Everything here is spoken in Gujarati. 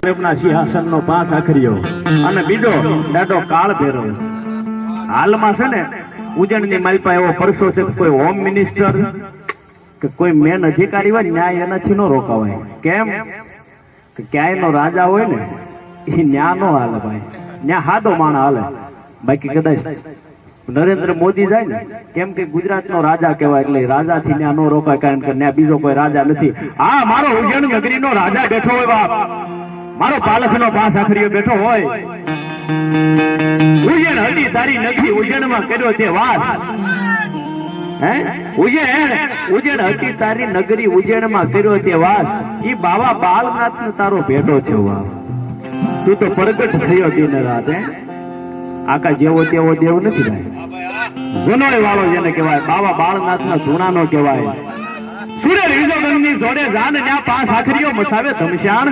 પ્રેમના સિંહાસનનો 5 આખરીઓ અને બીજો દાદો કાળ ભેરો. હાલમાં છે ને ઉજણની માલપા એવો પરસો છે કોઈ હોમ મિનિસ્ટર કે કોઈ મેન અધિકારી હોય ન્યાય એનાથી નો રોકાવાય. કેમ કે ક્યાંય નો રાજા હોય ને એ ન્યા નો હાલે ભાઈ, ન્યા હાદો માણ હાલે. બાકી કદાચ નરેન્દ્ર મોદી જાય ને કેમ કે ગુજરાતનો રાજા કહેવાય એટલે રાજાથી ન્યા નો રોકાય, કારણ કે ન્યા બીજો કોઈ રાજા નથી. હા, મારો ઉજ્જૈન નગરીનો રાજા બેઠો હોય બાપ, મારો પાલખનો 5 આખરીઓ બેઠો હોય. ઉજ્જૈન હતી તારી નગરી, ઉજ્જૈનમાં કર્યો તે વાસ. હે ઉજ્જૈન હતી તારી નગરી, ઉજ્જૈનમાં કર્યો તે વાસ. ઈ બાબા બાલનાથનો તારો ભેટો છે વાહ. તું તો પ્રગટ થયો દિન રાત. આકા જેવો તેવો દેવ નથી ભાઈ, જુનોય વાળો જેને કહેવાય, બાબા બાળનાથના ધૂણાનો કહેવાય. સૂર્ય રીઝોગનની જોડે જાન ન્યા 5 આખરીઓ મસાવે ધમશ્યાણ.